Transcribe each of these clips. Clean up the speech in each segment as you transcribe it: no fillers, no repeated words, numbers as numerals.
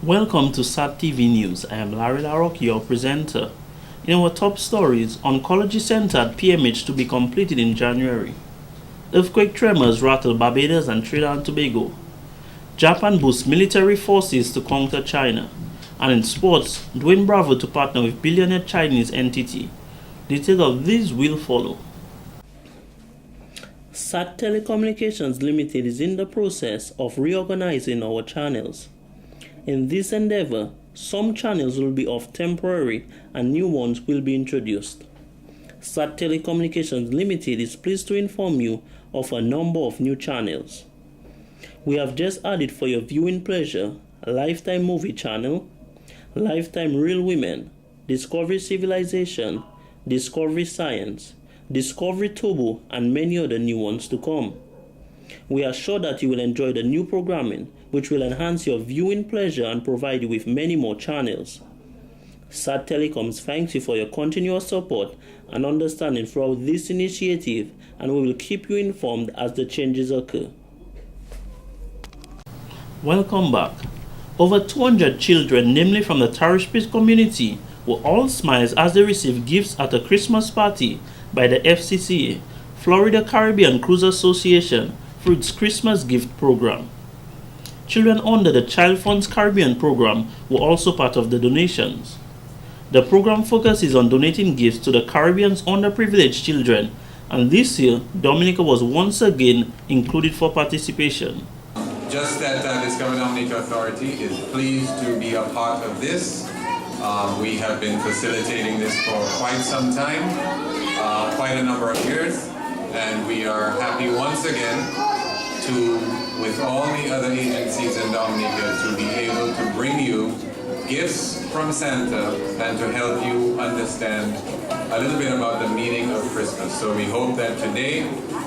Welcome to SAT TV News. I am Larry Larocque, your presenter. In our top stories, Oncology Center at PMH to be completed in January. Earthquake tremors rattle Barbados and Trinidad and Tobago. Japan boosts military forces to counter China. And in sports, Dwayne Bravo to partner with billionaire Chinese entity. Details of these will follow. SAT Telecommunications Limited is in the process of reorganizing our channels. In this endeavor, some channels will be off temporary and new ones will be introduced. SAT Telecommunications Limited is pleased to inform you of a number of new channels. We have just added for your viewing pleasure Lifetime Movie Channel, Lifetime Real Women, Discovery Civilization, Discovery Science, Discovery Turbo, and many other new ones to come. We are sure that you will enjoy the new programming, which will enhance your viewing pleasure and provide you with many more channels. SAT Telecoms thanks you for your continuous support and understanding throughout this initiative, and we will keep you informed as the changes occur. Welcome back. Over 200 children, namely from the Tarishpit community, were all smiles as they received gifts at a Christmas party by the FCCA, Florida Caribbean Cruise Association, through its Christmas gift program. Children under the Child Funds Caribbean program were also part of the donations. The program focuses on donating gifts to the Caribbean's underprivileged children, and this year, Dominica was once again included for participation. Just that Discover Dominica Authority is pleased to be a part of this. We have been facilitating this for quite some time, quite a number of years, and we are happy once again to, with all the other agencies in Dominica, to be able to bring you gifts from Santa and to help you understand a little bit about the meaning of Christmas. So we hope that today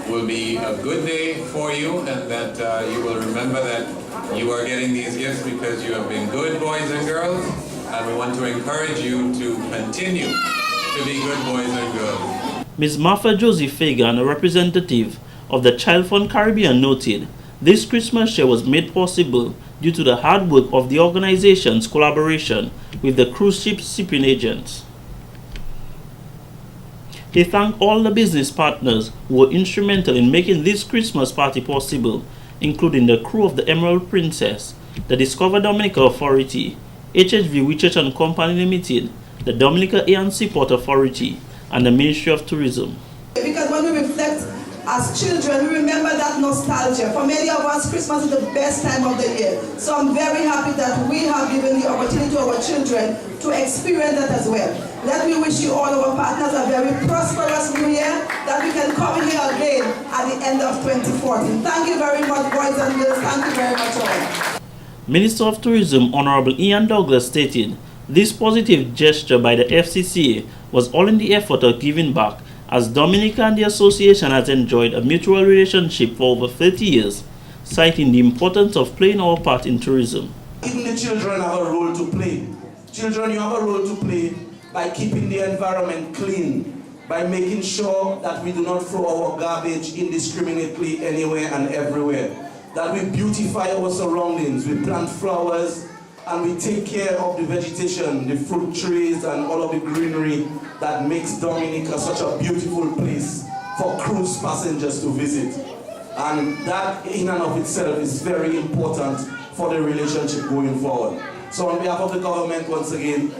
will be a good day for you, and that you will remember that you are getting these gifts because you have been good boys and girls, and we want to encourage you to continue to be good boys and girls. Ms. Martha Josie Fagan, a representative of the Child Fund Caribbean, noted this Christmas share was made possible due to the hard work of the organization's collaboration with the cruise ship shipping agents. He thanked all the business partners who were instrumental in making this Christmas party possible, including the crew of the Emerald Princess, the Discover Dominica Authority, HHV Research and Company Limited, the Dominica A&C Port Authority, and the Ministry of Tourism. Because when we reflect as children, we remember that nostalgia. For many of us, Christmas is the best time of the year. So I'm very happy that we have given the opportunity to our children to experience that as well. Let me wish you all, our partners, a very prosperous new year, that we can come here again at the end of 2014. Thank you very much, boys and girls. Thank you very much all. Minister of Tourism Honorable Ian Douglas stated this positive gesture by the FCCA was all in the effort of giving back, as Dominica and the association has enjoyed a mutual relationship for over 30 years, citing the importance of playing our part in tourism. Even the children have a role to play. Children, you have a role to play by keeping the environment clean, by making sure that we do not throw our garbage indiscriminately anywhere and everywhere, that we beautify our surroundings, we plant flowers, and we take care of the vegetation, the fruit trees, and all of the greenery that makes Dominica such a beautiful place for cruise passengers to visit. And that in and of itself is very important for the relationship going forward. So on behalf of the government, once again,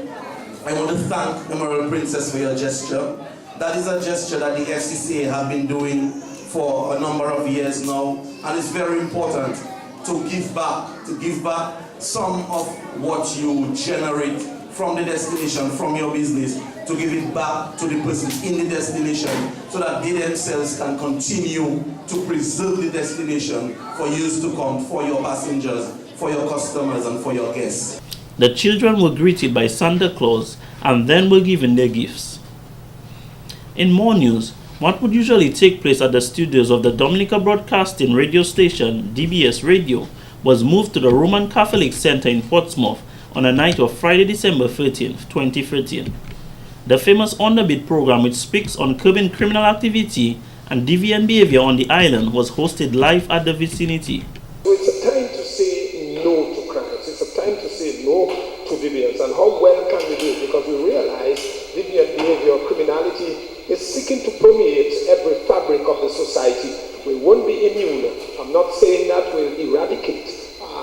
I want to thank Emerald Princess for your gesture. That is a gesture that the FCCA have been doing for a number of years now, and it's very important to give back some of what you generate from the destination, from your business, to give it back to the person in the destination, so that they themselves can continue to preserve the destination for years to come, for your passengers, for your customers, and for your guests. The children were greeted by Santa Claus and then were given their gifts. In more news, what would usually take place at the studios of the Dominica Broadcasting radio station, DBS Radio, was moved to the Roman Catholic Center in Portsmouth on the night of Friday, December 13, 2013. The famous Underbid program, which speaks on curbing criminal activity and deviant behavior on the island, was hosted live at the vicinity. So it's a time to say no to crackers. It's a time to say no to deviance. And how well can we do it? Because we realize deviant behavior, criminality, is seeking to permeate every fabric of the society. We won't be immune. I'm not saying that we'll eradicate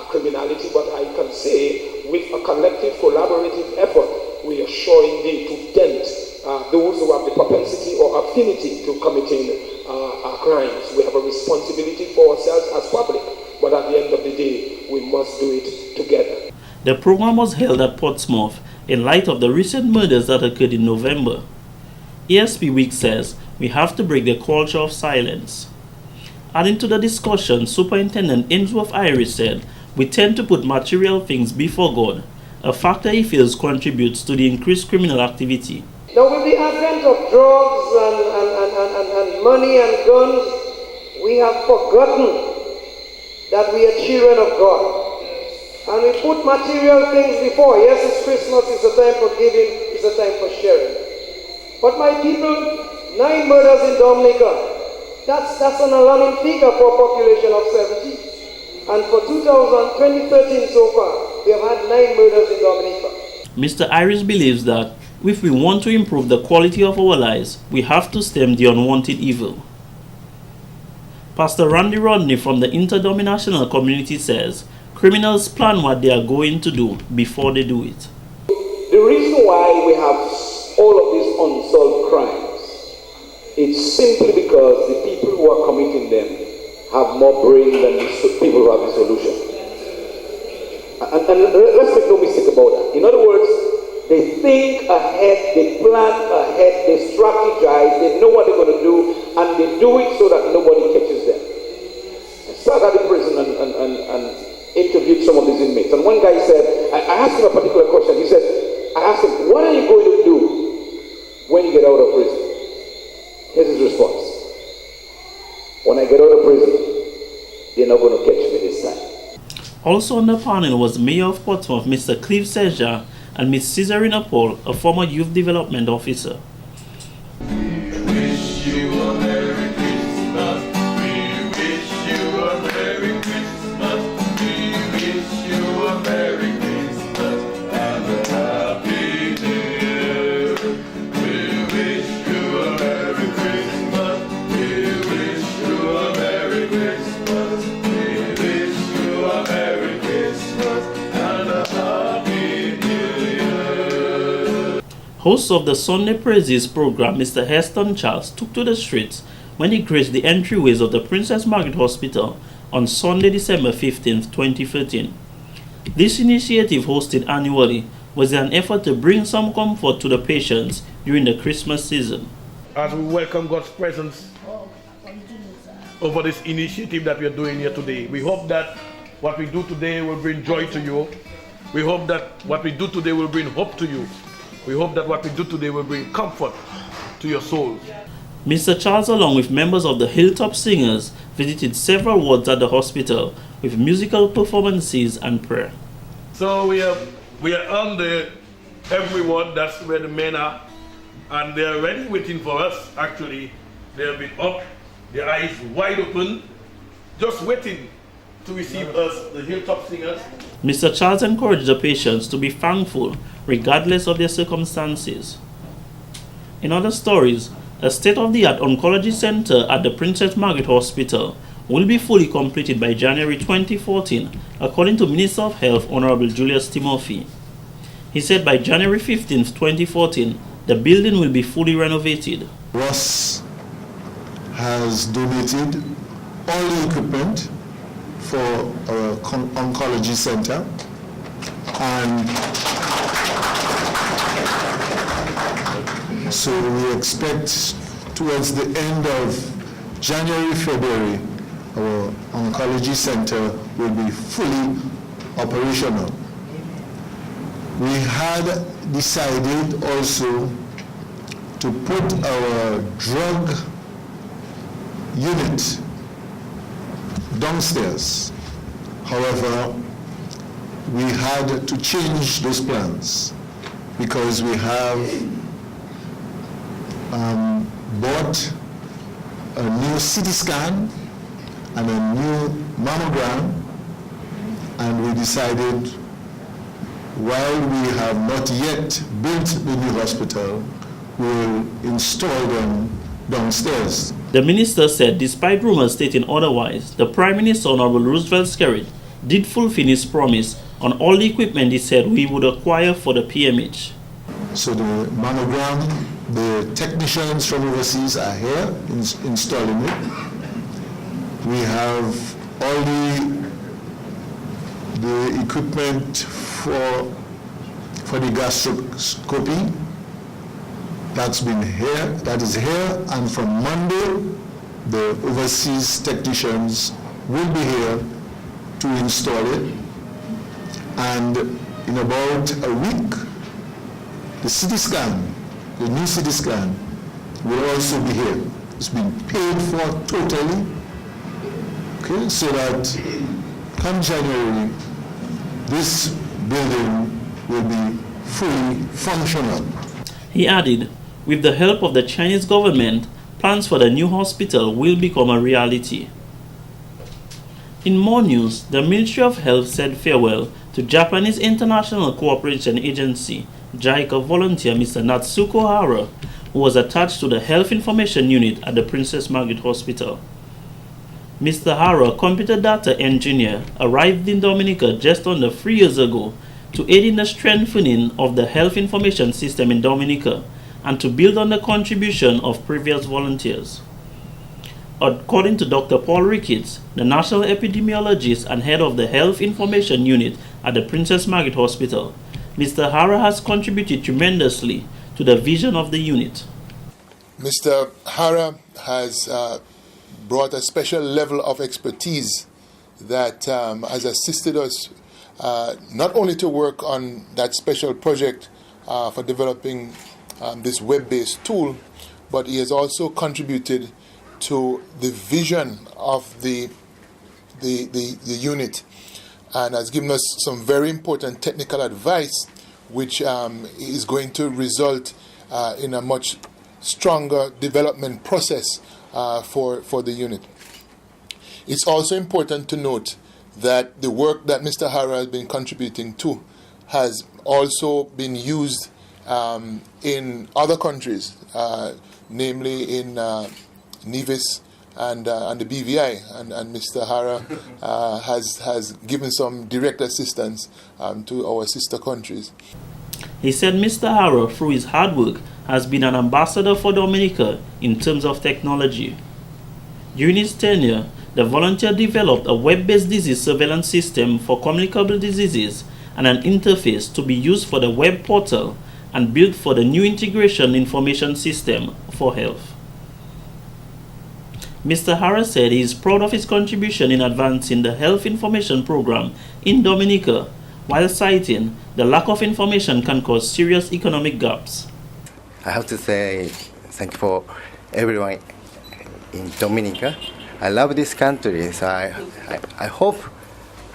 criminality, but I can say with a collective collaborative effort, we are sure indeed to dent those who have the propensity or affinity to committing crimes. We have a responsibility for ourselves as public, but at the end of the day, we must do it together. The program was held at Portsmouth in light of the recent murders that occurred in November. ASP Week says we have to break the culture of silence. Adding to the discussion, Superintendent Ainsworth Iris said, "We tend to put material things before God, a factor he feels contributes to the increased criminal activity." Now, with the advent of drugs and money and guns, we have forgotten that we are children of God. And we put material things before. Yes, it's Christmas, it's a time for giving, it's a time for sharing. But my people, 9 murders in Dominica. That's an alarming figure for a population of 70. And for 2013 so far, we have had 9 murders in Dominica. Mr. Iris believes that if we want to improve the quality of our lives, we have to stem the unwanted evil. Pastor Randy Rodney from the Interdenominational Community says, criminals plan what they are going to do before they do it. The reason why we have all of these unsolved crimes, it's simply because the people who are committing them have more brain than the people who have the solution. And let's make no mistake about that. In other words, they think ahead, they plan ahead, they strategize, they know what they're going to do, and they do it so that nobody catches them. I sat at the prison and interviewed some of these inmates, and one guy said, I asked him a particular question. He said, I asked him, what are you going to do when you get out of prison? Here's his response. When I get out of prison, they're not going to catch me this time. Also on the panel was Mayor of Portsmouth, Mr. Cleve Seja, and Ms. Cesarina Paul, a former youth development officer. Wish you a Merry Christmas. We wish you a Merry Christmas. We wish you a Merry Christmas and a Happy New Year. We wish you a Merry Christmas. We wish you a Merry Christmas. We wish you a Merry Christmas and a Happy New Year. Host of the Sunday Praises program, Mr. Heston Charles, took to the streets when he graced the entryways of the Princess Margaret Hospital on Sunday, December 15, 2013. This initiative, hosted annually, was an effort to bring some comfort to the patients during the Christmas season. As we welcome God's presence over this initiative that we are doing here today, we hope that what we do today will bring joy to you. We hope that what we do today will bring hope to you. We hope that what we do today will bring comfort to your souls. Mr. Charles, along with members of the Hilltop Singers, visited several wards at the hospital with musical performances and prayer. So we are on the every ward. That's where the men are, and they are ready waiting for us. Actually, they have been up, their eyes wide open, just waiting to receive us, the Hilltop Singers. Mr. Charles encouraged the patients to be thankful regardless of their circumstances. In other stories, a state-of-the-art oncology center at the Princess Margaret Hospital will be fully completed by January 2014, according to Minister of Health Honorable Julius Timothy. He said by January 15, 2014, the building will be fully renovated. Ross has donated all the equipment for our oncology center, and so we expect towards the end of January, February, our oncology center will be fully operational. We had decided also to put our drug unit downstairs. However, we had to change those plans because we have bought a new CT scan and a new mammogram, and we decided while we have not yet built the new hospital, we will install them downstairs. The minister said despite rumors stating otherwise, the Prime Minister Honorable Roosevelt Skerrit did fulfill his promise on all the equipment he said we would acquire for the PMH. So the mammogram, the technicians from overseas are here installing it. We have all the equipment for the gastroscopy. That is here, and from Monday, the overseas technicians will be here to install it. And in about a week, the CT scan, the new CT scan, will also be here. It's been paid for totally, okay, so that come January, this building will be fully functional. He added, with the help of the Chinese government, plans for the new hospital will become a reality. In more news, the Ministry of Health said farewell to Japanese International Cooperation Agency, JICA volunteer Mr. Natsuko Hara, who was attached to the Health Information Unit at the Princess Margaret Hospital. Mr. Hara, a computer data engineer, arrived in Dominica just under 3 years ago to aid in the strengthening of the health information system in Dominica and to build on the contribution of previous volunteers. According to Dr. Paul Ricketts, the national epidemiologist and head of the Health Information Unit at the Princess Margaret Hospital, Mr. Hara has contributed tremendously to the vision of the unit. Mr. Hara has brought a special level of expertise that has assisted us not only to work on that special project for developing this web-based tool, but he has also contributed to the vision of the unit and has given us some very important technical advice which is going to result in a much stronger development process for the unit. It's also important to note that the work that Mr. Hara has been contributing to has also been used in other countries, namely in Nevis and the BVI, and Mr. Hara has given some direct assistance to our sister countries. He said Mr. Hara, through his hard work, has been an ambassador for Dominica in terms of technology. During his tenure, the volunteer developed a web-based disease surveillance system for communicable diseases and an interface to be used for the web portal and built for the new integration information system for health. Mr. Hara said he is proud of his contribution in advancing the health information program in Dominica, while citing the lack of information can cause serious economic gaps. I have to say thank you for everyone in Dominica. I love this country, so I hope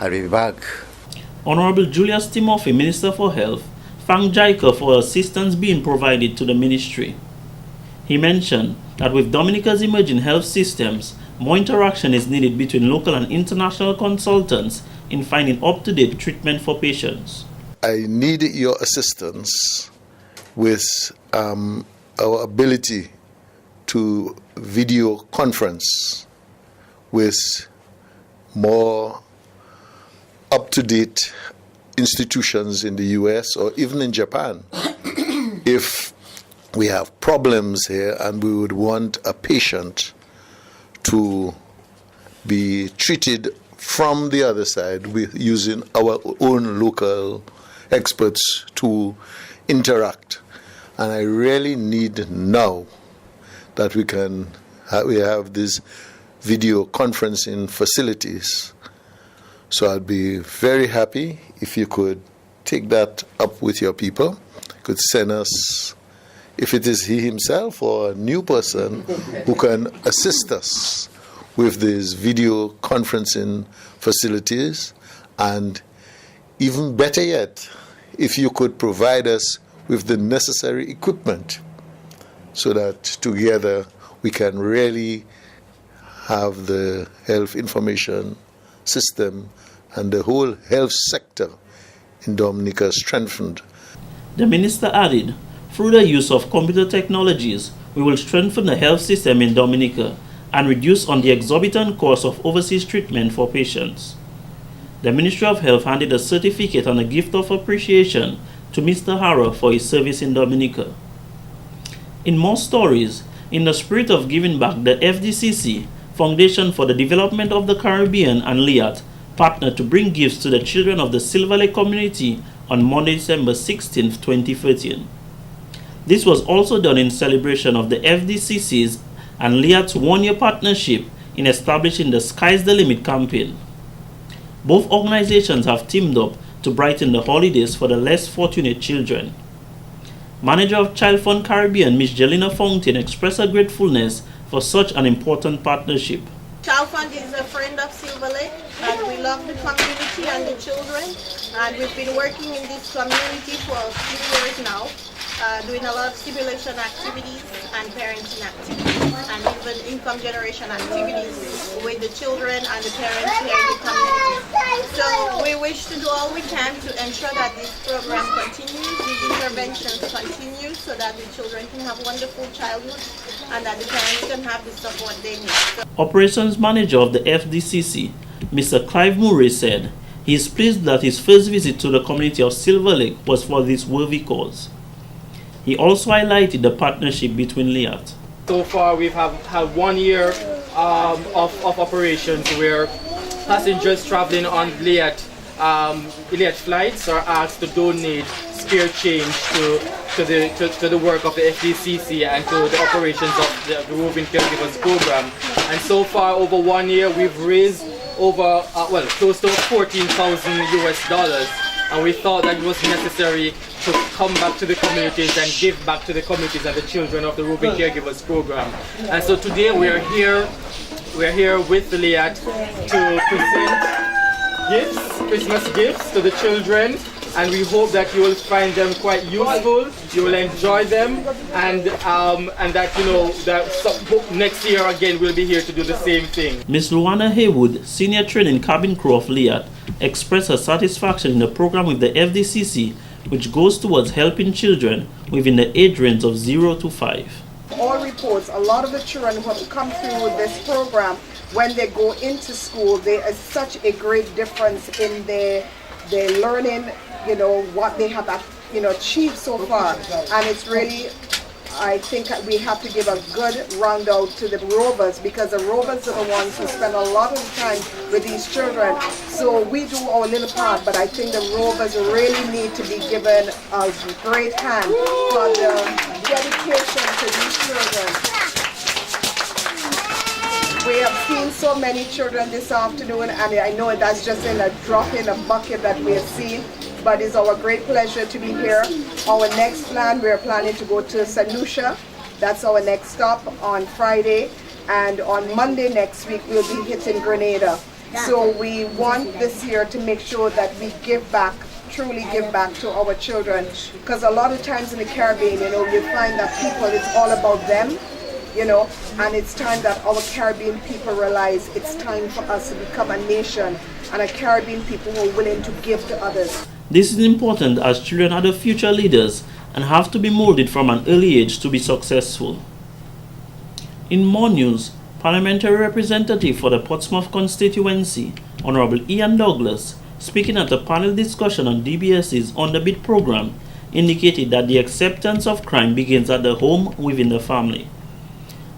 I'll be back. Honorable Julius Timothy, Minister for Health, thanked JICA for assistance being provided to the ministry. He mentioned that with Dominica's emerging health systems, more interaction is needed between local and international consultants in finding up-to-date treatment for patients. I need your assistance with our ability to video conference with more up-to-date institutions in the US or even in Japan. If we have problems here and we would want a patient to be treated from the other side with using our own local experts to interact. And I really need now that we have these video conferencing facilities. So I'd be very happy if you could take that up with your people, could send us, if it is he himself or a new person who can assist us with these video conferencing facilities, and even better yet, if you could provide us with the necessary equipment so that together we can really have the health information system and the whole health sector in Dominica is strengthened. The minister added, through the use of computer technologies, we will strengthen the health system in Dominica and reduce on the exorbitant cost of overseas treatment for patients. The Ministry of Health handed a certificate and a gift of appreciation to Mr. Hara for his service in Dominica. In more stories, in the spirit of giving back, the FDCC, Foundation for the Development of the Caribbean, and LIAT partnered to bring gifts to the children of the Silver Lake community on Monday, December 16, 2013. This was also done in celebration of the FDCC's and LIAT's one-year partnership in establishing the Sky's the Limit campaign. Both organizations have teamed up to brighten the holidays for the less fortunate children. Manager of Child Fund Caribbean, Ms. Jelena Fountain, expressed her gratefulness for such an important partnership. Child Fund is a friend of Silver Lake, and we love the community and the children, and we've been working in this community for a few years now, doing a lot of stimulation activities and parenting activities, and even income generation activities with the children and the parents here in the community. So we wish to do all we can to ensure that this program continues, these interventions continue, so that the children can have wonderful childhood and that the parents can have the support they need. Operations Manager of the FDCC, Mr. Clive Murray, said he is pleased that his first visit to the community of Silver Lake was for this worthy cause. He also highlighted the partnership between LIAT. So far we've had 1 year of operations where passengers traveling on LIAT flights are asked to donate spare change to the work of the FDCC and to the operations of the Roving Caregivers program. And so far over 1 year we've raised over close to $14,000 US, and we thought that it was necessary to come back to the communities and give back to the communities and the children of the Roving Caregivers program. And so today we're here with the LIAT to present gifts, Christmas gifts to the children, and we hope that you will find them quite useful, you will enjoy them, and that next year again we'll be here to do the same thing. Ms. Luana Haywood, Senior Training Cabin Crew of LIAT, expressed her satisfaction in the program with the FDCC, which goes towards helping children within the age range of 0 to 5. All reports, a lot of the children who have come through this program, when they go into school, there is such a great difference in their learning, what they have achieved so far. And it's really, I think we have to give a good round out to the Rovers, because the Rovers are the ones who spend a lot of time with these children. So we do our little part, but I think the Rovers really need to be given a great hand for the dedication to these children. We have seen so many children this afternoon, and I know that's just in a drop in a bucket that we have seen, but it's our great pleasure to be here. Our next plan, we're planning to go to St. Lucia. That's our next stop on Friday, and on Monday next week we'll be hitting Grenada. So we want this year to make sure that we give back, truly give back to our children, because a lot of times in the Caribbean, you find that people, it's all about them. And it's time that our Caribbean people realize it's time for us to become a nation and a Caribbean people who are willing to give to others. This is important as children are the future leaders and have to be molded from an early age to be successful. In more news, Parliamentary Representative for the Portsmouth constituency, Honorable Ian Douglas, speaking at a panel discussion on DBS's On the Beat program, indicated that the acceptance of crime begins at the home within the family.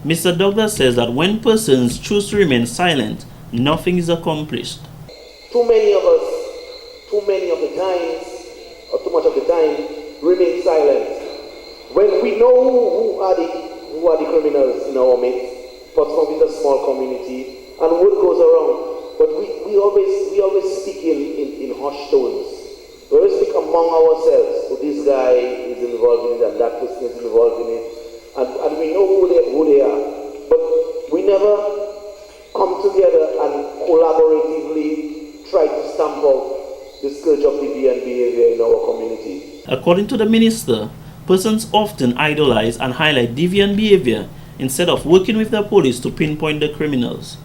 Mr. Douglas says that when persons choose to remain silent, nothing is accomplished. Too many of us, too much of the time, remain silent. When we know who are the criminals in our midst, Portsmouth is a small community, and word goes around, but we always speak in hushed tones. We always speak among ourselves. So this guy is involved in it, and that person is involved in it. And we know who they are, but we never come together and collaboratively try to stamp out the scourge of deviant behavior in our community. According to the minister, persons often idolize and highlight deviant behavior instead of working with the police to pinpoint the criminals.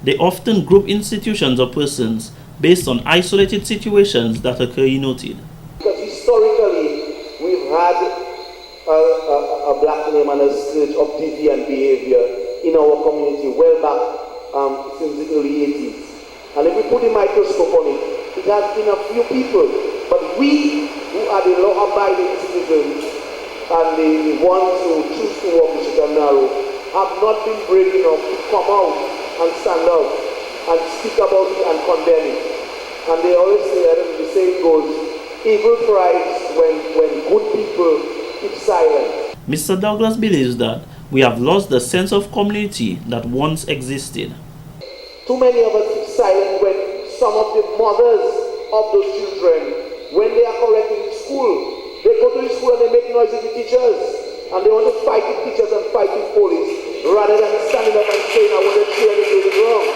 They often group institutions or persons based on isolated situations that occur, he noted. Because historically, we've had a black name and a scourge of deviant behavior in our community well back since the early 80s. And if we put a microscope on it, it has been a few people. But we, who are the law-abiding citizens and the ones who choose to walk the straight and narrow, have not been brave enough to come out and stand out and speak about it and condemn it. And they always say, I don't know, the saying goes, evil thrives when good people keep silent. Mr. Douglas believes that we have lost the sense of community that once existed. Too many of us keep silent when some of the mothers of those children, when they are corrected in school, they go to the school and they make noise with the teachers, and they want to fight with teachers and fight with police, rather than standing up and saying, I want to cheer them doing it wrong.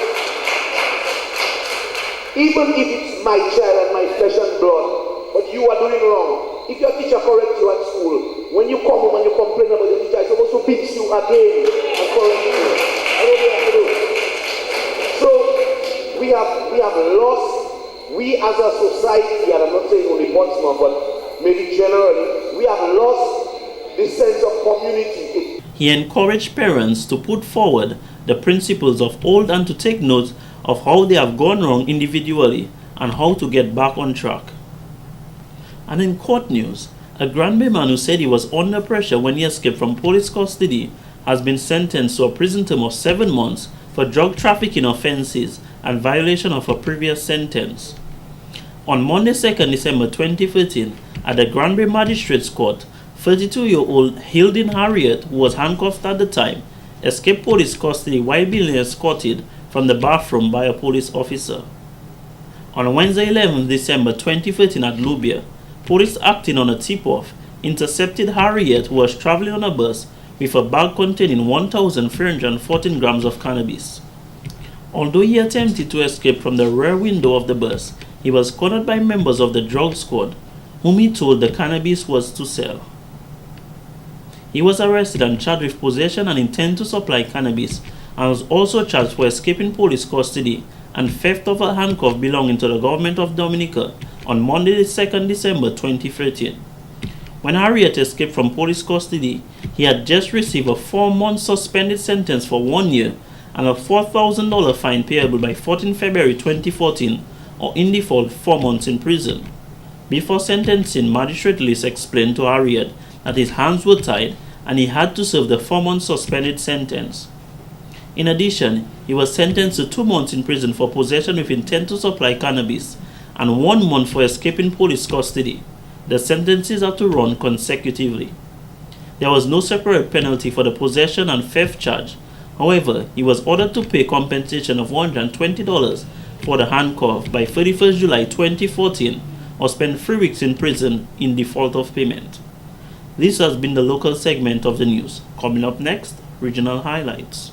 Even if it's my child and my flesh and blood, but you are doing wrong. If your teacher corrects you at school, when you come home and you complain about your teacher, it's supposed to beat you again and correct you. I don't know what you have to do. So we have lost, we as a society, and I'm not saying only Portsmouth, but maybe generally, we have lost the sense of community. He encouraged parents to put forward the principles of old and to take note of how they have gone wrong individually and how to get back on track. And in court news, a Granby man who said he was under pressure when he escaped from police custody has been sentenced to a prison term of 7 months for drug trafficking offences and violation of a previous sentence. On Monday 2nd December 2013, at the Granby Magistrates Court, 32-year-old Hildin Harriet, who was handcuffed at the time, escaped police custody while being escorted from the bathroom by a police officer. On Wednesday 11 December 2013 at Lubia, police acting on a tip-off intercepted Harriet, who was traveling on a bus with a bag containing 1,314 grams of cannabis. Although he attempted to escape from the rear window of the bus, he was cornered by members of the drug squad, whom he told the cannabis was to sell. He was arrested and charged with possession and intent to supply cannabis, and was also charged for escaping police custody and theft of a handcuff belonging to the government of Dominica on Monday 2nd December 2013. When Harriet escaped from police custody, he had just received a 4-month suspended sentence for 1 year and a $4,000 fine payable by 14 February 2014, or in default 4 months in prison. Before sentencing, Magistrate List explained to Harriet that his hands were tied and he had to serve the 4-month suspended sentence. In addition, he was sentenced to 2 months in prison for possession with intent to supply cannabis and 1 month for escaping police custody. The sentences are to run consecutively. There was no separate penalty for the possession and theft charge. However, he was ordered to pay compensation of $120 for the handcuff by 31st July 2014 or spend 3 weeks in prison in default of payment. This has been the local segment of the news. Coming up next, regional highlights.